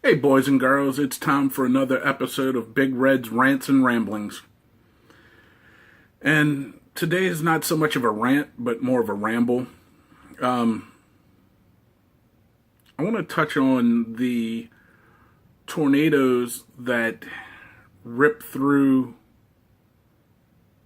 Hey, boys and girls, it's time for another episode of Big Red's Rants and Ramblings. And today is not so much of a rant, but more of a ramble. I want to touch on the tornadoes that ripped through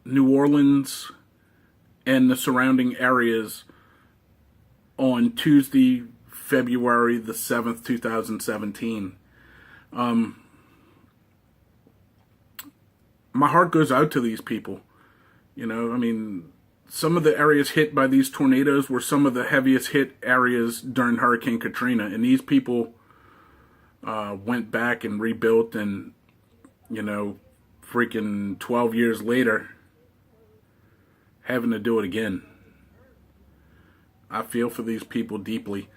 New Orleans and the surrounding areas on Tuesday, February the 7th, 2017. My heart goes out to these people. Some of the areas hit by these tornadoes were some of the heaviest hit areas during Hurricane Katrina. And these people went back and rebuilt and, freaking 12 years later, having to do it again. I feel for these people deeply.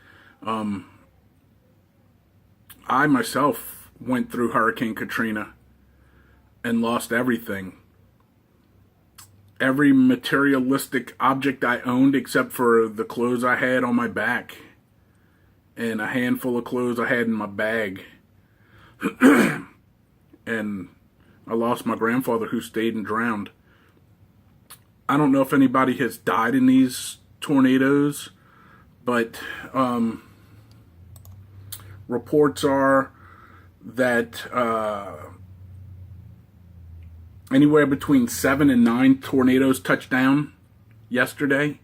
I myself went through Hurricane Katrina and lost everything. Every materialistic object I owned except for the clothes I had on my back and a handful of clothes I had in my bag. And I lost my grandfather who stayed and drowned. I don't know if anybody has died in these tornadoes, but reports are that anywhere between 7 and 9 tornadoes touched down yesterday.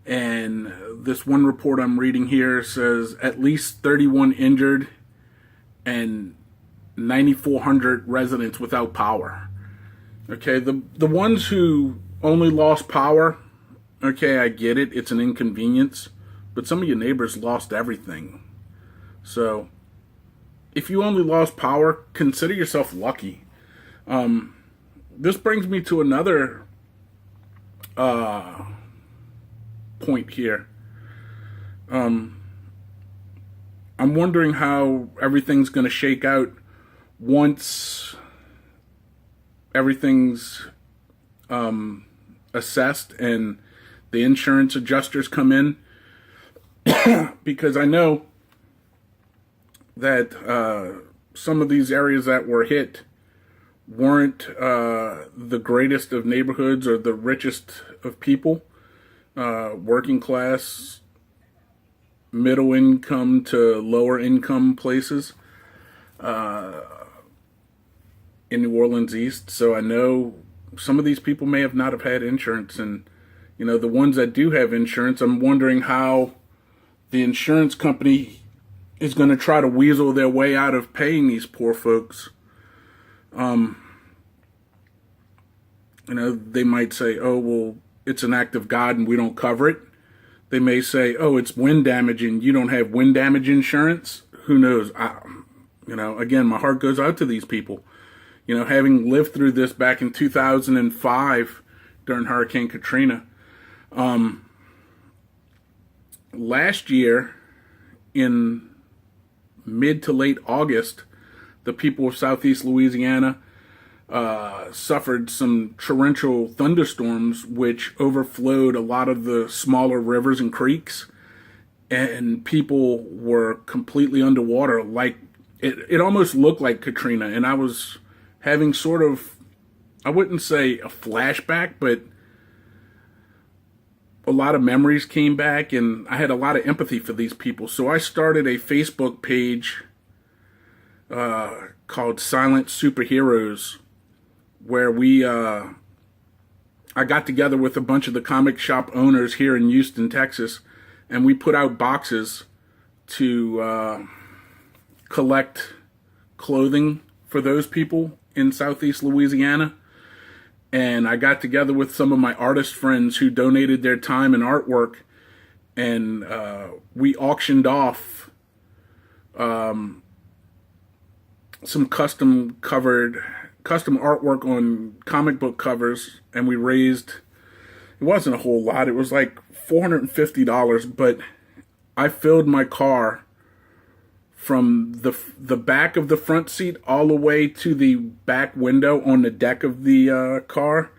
And this one report I'm reading here says at least 31 injured and 9,400 residents without power. Okay, the ones who only lost power, okay, I get it. It's an inconvenience. But some of your neighbors lost everything. So, if you only lost power, consider yourself lucky. This brings me to another point here. I'm wondering how everything's going to shake out once everything's assessed and the insurance adjusters come in. Because I know that some of these areas that were hit weren't the greatest of neighborhoods or the richest of people. Working class, middle income to lower income places in New Orleans East. So I know some of these people may have not have had insurance. And, the ones that do have insurance, I'm wondering how the insurance company is going to try to weasel their way out of paying these poor folks. They might say, oh, well, it's an act of God and we don't cover it. They may say, oh, it's wind damage and you don't have wind damage insurance. Who knows? Again, my heart goes out to these people. Having lived through this back in 2005 during Hurricane Katrina, last year, in mid to late August, the people of southeast Louisiana suffered some torrential thunderstorms which overflowed a lot of the smaller rivers and creeks, and people were completely underwater. Like it almost looked like Katrina, and I was having sort of, I wouldn't say a flashback, but a lot of memories came back, and I had a lot of empathy for these people. So I started a Facebook page called Silent Superheroes, where I got together with a bunch of the comic shop owners here in Houston, Texas, and we put out boxes to collect clothing for those people in southeast Louisiana. And I got together with some of my artist friends who donated their time and artwork, and we auctioned off some custom artwork on comic book covers, and we raised, it wasn't a whole lot, it was like $450, but I filled my car from the back of the front seat all the way to the back window on the deck of the car,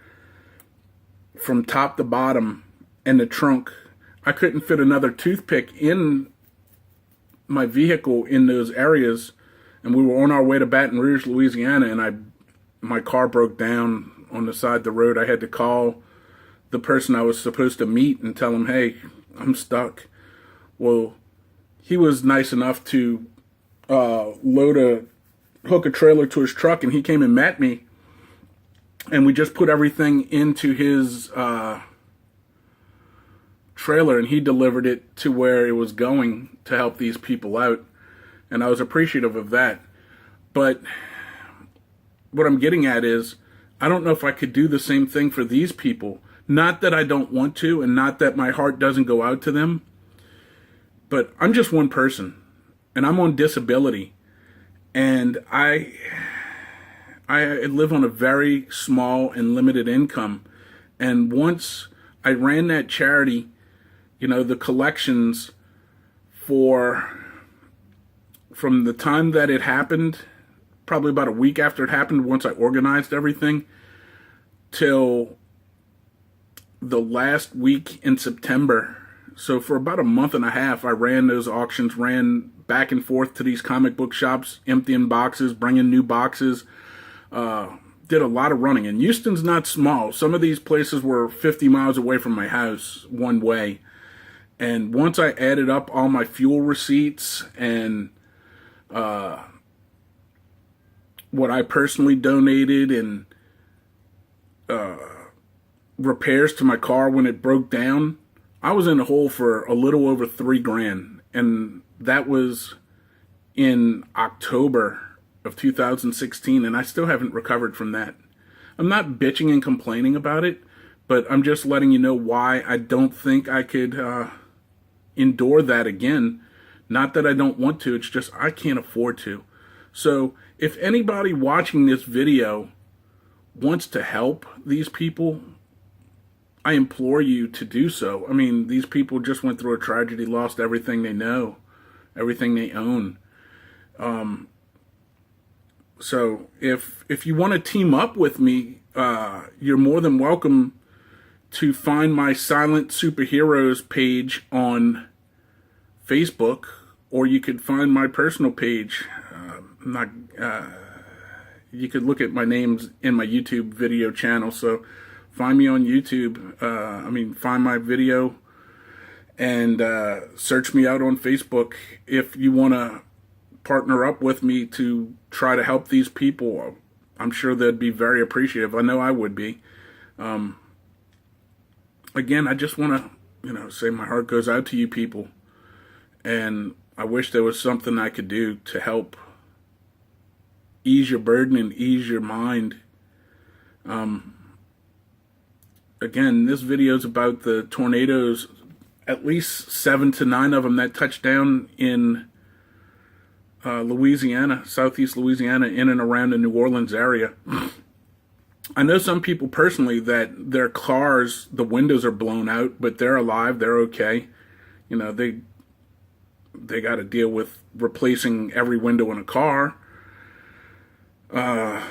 from top to bottom, and the trunk. I couldn't fit another toothpick in my vehicle in those areas, and we were on our way to Baton Rouge, Louisiana, and my car broke down on the side of the road. I had to call the person I was supposed to meet and tell him, hey, I'm stuck. Well, he was nice enough to hook a trailer to his truck, and he came and met me, and we just put everything into his trailer, and he delivered it to where it was going to help these people out, and I was appreciative of that. But what I'm getting at is, I don't know if I could do the same thing for these people. Not that I don't want to, and not that my heart doesn't go out to them, but I'm just one person, and I'm on disability, and I live on a very small and limited income. And once I ran that charity, the collections from the time that it happened, probably about a week after it happened, once I organized everything, till the last week in September. So for about a month and a half, I ran those auctions, ran back and forth to these comic book shops, emptying boxes, bringing new boxes, did a lot of running. And Houston's not small. Some of these places were 50 miles away from my house one way. And once I added up all my fuel receipts and what I personally donated and repairs to my car when it broke down, I was in the hole for a little over $3,000. And that was in October of 2016, and I still haven't recovered from that. I'm not bitching and complaining about it, but I'm just letting you know why I don't think I could endure that again. Not that I don't want to, it's just I can't afford to. So if anybody watching this video wants to help these people, I implore you to do so. I mean, these people just went through a tragedy, lost everything they know, everything they own. So if you want to team up with me, you're more than welcome to find my Silent Superheroes page on Facebook, or you could find my personal page. You could look at my names in my YouTube video channel. So find me on YouTube. Find my video and search me out on Facebook if you want to partner up with me to try to help these people. I'm sure they'd be very appreciative. I know I would be. Again, I just want to, say my heart goes out to you people, and I wish there was something I could do to help ease your burden and ease your mind. Again, this video is about the tornadoes, at least 7 to 9 of them that touched down in Louisiana, southeast Louisiana, in and around the New Orleans area. I know some people personally that their cars, the windows are blown out, but they're alive, they're okay. They got to deal with replacing every window in a car. But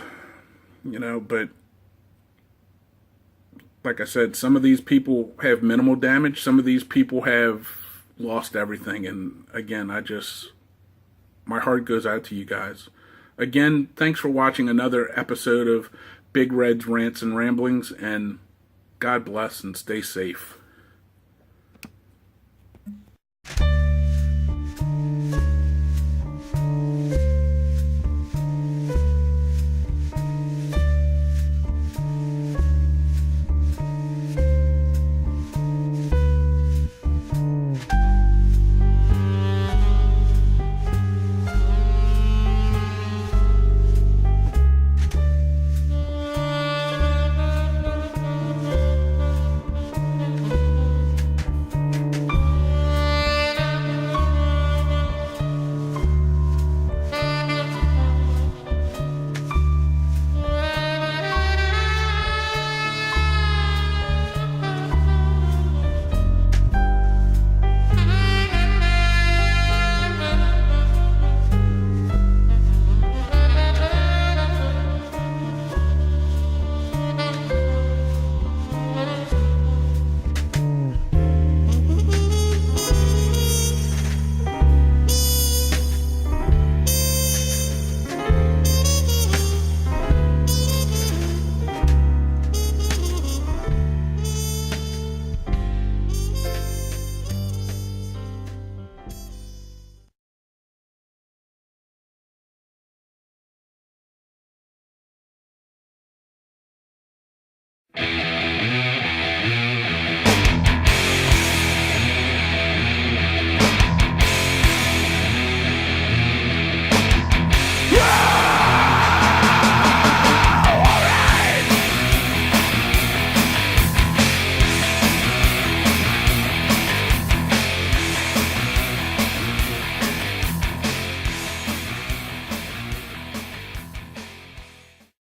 like I said, some of these people have minimal damage. Some of these people have lost everything. And again, my heart goes out to you guys. Again, thanks for watching another episode of Big Red's Rants and Ramblings, and God bless and stay safe.